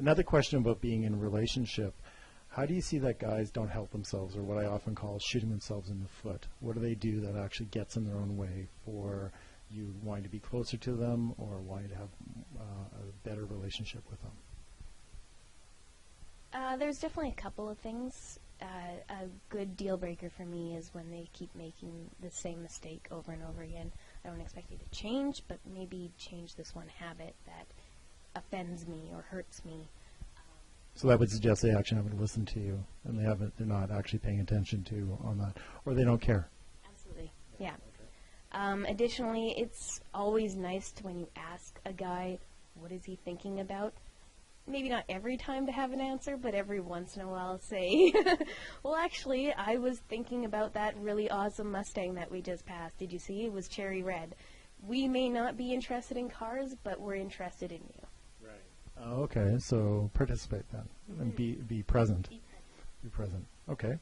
Another question about being in a relationship. How do you see that guys don't help themselves, or what I often call shooting themselves in the foot? What do they do that actually gets in their own way for you wanting to be closer to them or wanting to have a better relationship with them? There's definitely a couple of things. A good deal breaker for me is when they keep making the same mistake over and over again. I don't expect you to change, but maybe change this one habit that offends me or hurts me. So that would suggest they actually haven't listened to you, and they're not actually paying attention to on that, or they don't care. Absolutely, yeah. Additionally, it's always nice when you ask a guy, what is he thinking about? Maybe not every time to have an answer, but every once in a while say, well, actually, I was thinking about that really awesome Mustang that we just passed. Did you see? It was cherry red. We may not be interested in cars, but we're interested in you. Right. Oh, okay, so participate then, and be present. Be present. Okay.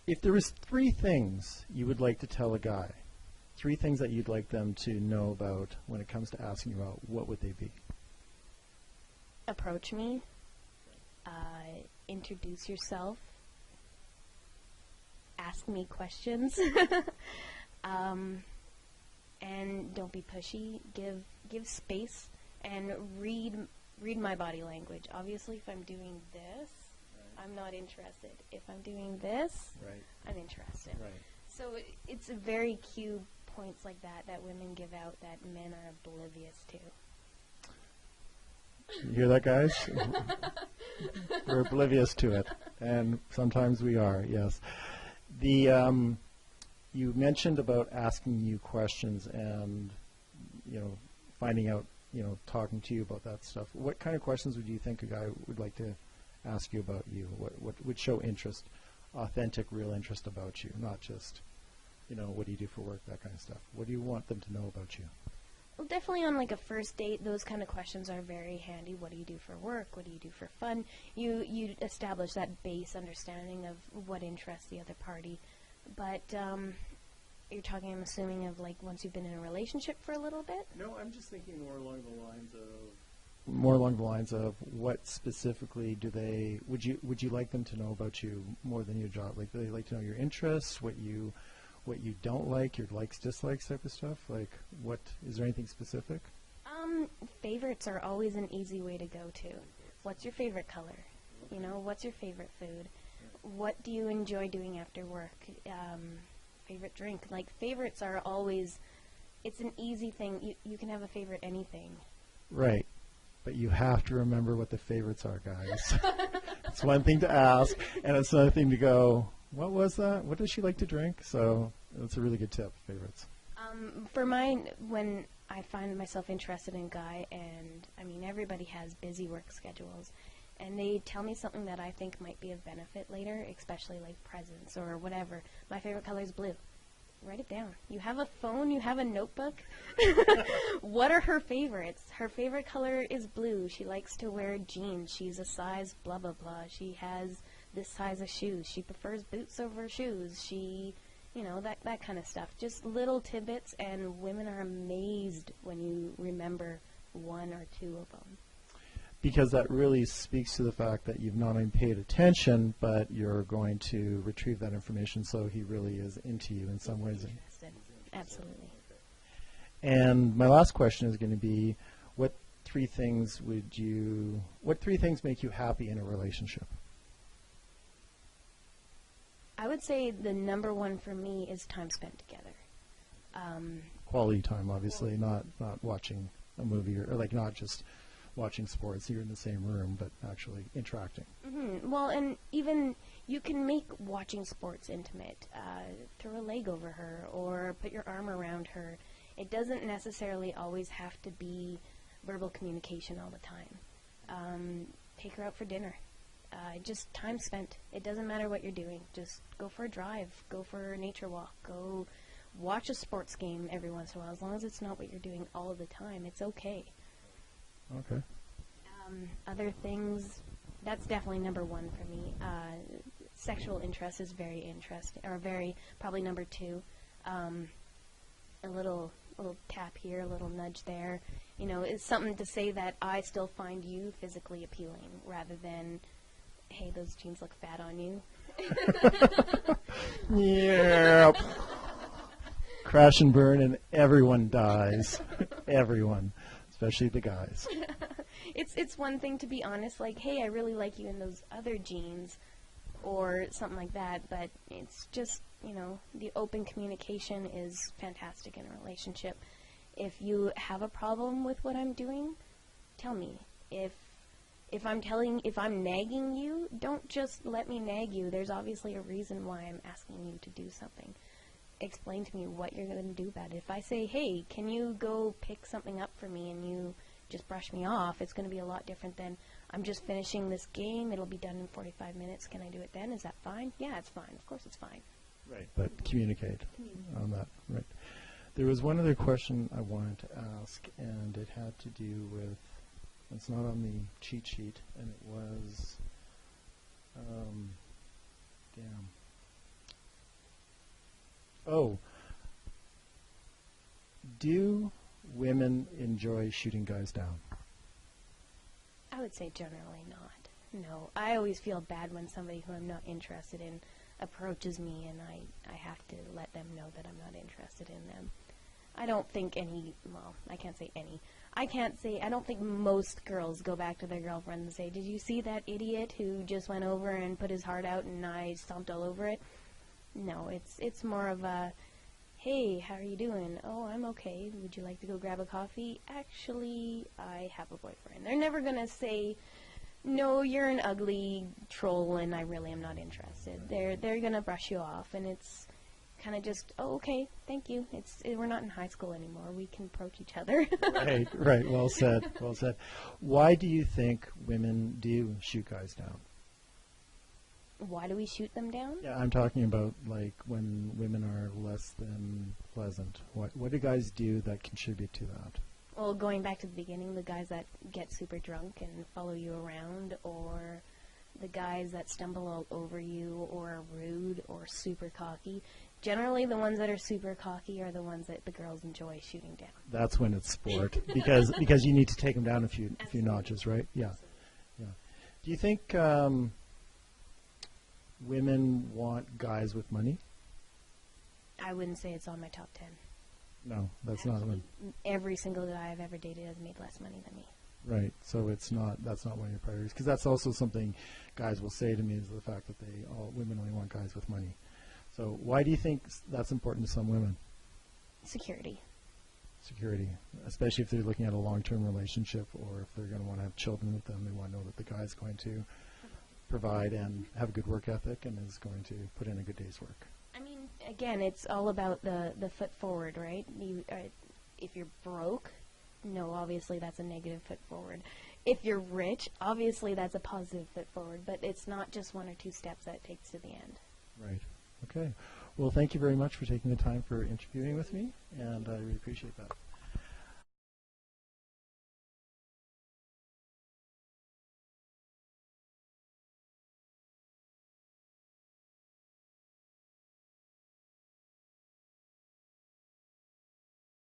If there was 3 things you would like to tell a guy, 3 things that you'd like them to know about when it comes to asking you out, what would they be? Approach me, introduce yourself, ask me questions, and don't be pushy. Give space and read my body language. Obviously, if I'm doing this, right, I'm not interested. If I'm doing this, right, I'm interested. Right. So it's a very cue points like that women give out that men are oblivious to. You hear that, guys? We're oblivious to it, and sometimes we are, yes. You mentioned about asking you questions and, finding out, talking to you about that stuff. What kind of questions would you think a guy would like to ask you about you? What would show interest, authentic, real interest about you, not just, what do you do for work, that kind of stuff? What do you want them to know about you? Well, definitely on like a first date, those kind of questions are very handy. What do you do for work? What do you do for fun? You establish that base understanding of what interests the other party. But you're talking, I'm assuming, of like once you've been in a relationship for a little bit? No, I'm just thinking more along the lines of what specifically would you like them to know about you more than your job? Like, do they like to know your interests, what you don't like, your likes, dislikes type of stuff? Like, is there anything specific? Favorites are always an easy way to go to. What's your favorite color? What's your favorite food? What do you enjoy doing after work? Favorite drink? Like, favorites are always, it's an easy thing. You can have a favorite anything. Right. But you have to remember what the favorites are, guys. It's one thing to ask, and it's another thing to go, what was that? What does she like to drink? So that's a really good tip, favorites. For mine, when I find myself interested in a guy, and everybody has busy work schedules, and they tell me something that I think might be of benefit later, especially like presents or whatever. My favorite color is blue. Write it down. You have a phone, you have a notebook. What are her favorites? Her favorite color is blue. She likes to wear jeans. She's a size blah, blah, blah. She has this size of shoes. She prefers boots over shoes. She, that kind of stuff. Just little tidbits, and women are amazed when you remember 1 or 2 of them. Because that really speaks to the fact that you've not only paid attention, but you're going to retrieve that information, so he really is into you in some ways. Absolutely. And my last question is going to be, what 3 things make you happy in a relationship? I would say the number 1 for me is time spent together. Quality time, obviously, not watching a movie or like not just watching sports. You're in the same room, but actually interacting. Mm-hmm. Well, and even you can make watching sports intimate. Throw a leg over her or put your arm around her. It doesn't necessarily always have to be verbal communication all the time. Take her out for dinner. Just time spent. It doesn't matter what you're doing. Just go for a drive. Go for a nature walk. Go watch a sports game every once in a while. As long as it's not what you're doing all the time, it's okay. Okay. Other things, that's definitely number 1 for me. Sexual interest is very interesting, or probably number 2. A little little tap here, a little nudge there. You know, it's something to say that I still find you physically appealing, rather than, hey, those jeans look fat on you. Yep. Crash and burn, and everyone dies. Everyone, especially the guys. It's one thing to be honest, like, hey, I really like you in those other jeans, or something like that, but it's just, you know, the open communication is fantastic in a relationship. If you have a problem with what I'm doing, tell me. If I'm nagging you, don't just let me nag you. There's obviously a reason why I'm asking you to do something. Explain to me what you're going to do about it. If I say, hey, can you go pick something up for me, and you just brush me off, it's going to be a lot different than, I'm just finishing this game, it'll be done in 45 minutes, can I do it then? Is that fine? Yeah, it's fine. Of course it's fine. Right. But communicate on that. Right. There was one other question I wanted to ask, and it had to do with, it's not on the cheat sheet, and it was, do women enjoy shooting guys down? I would say generally not. No. I always feel bad when somebody who I'm not interested in approaches me, and I have to let them know that I'm not interested in them. I don't think I can't say any. I don't think most girls go back to their girlfriend and say, did you see that idiot who just went over and put his heart out and I stomped all over it? No, it's more of a, hey, how are you doing? Oh, I'm okay. Would you like to go grab a coffee? Actually, I have a boyfriend. They're never going to say, no, you're an ugly troll and I really am not interested. They're going to brush you off, and it's kind of just, oh, okay, thank you. We're not in high school anymore. We can approach each other. Right. Well said. Well said. Why do you think women do shoot guys down? Why do we shoot them down? Yeah, I'm talking about like when women are less than pleasant. What do guys do that contribute to that? Well, going back to the beginning, the guys that get super drunk and follow you around, or the guys that stumble all over you, or are rude, or super cocky. Generally, the ones that are super cocky are the ones that the girls enjoy shooting down. That's when it's sport, because you need to take them down a few notches, right? Yeah. Yeah. Do you think women want guys with money? I wouldn't say it's on my top 10. No, that's not one. Every single guy I've ever dated has made less money than me. Right. So that's not one of your priorities, because that's also something guys will say to me, is the fact that women only want guys with money. So why do you think that's important to some women? Security, especially if they're looking at a long-term relationship, or if they're going to want to have children with them. They want to know that the guy's going to provide and have a good work ethic and is going to put in a good day's work. I mean, again, it's all about the foot forward, right? If you're broke, no, obviously that's a negative foot forward. If you're rich, obviously that's a positive foot forward, but it's not just one or two steps that it takes to the end. Right. Okay. Well, thank you very much for taking the time for interviewing with me, and I really appreciate that.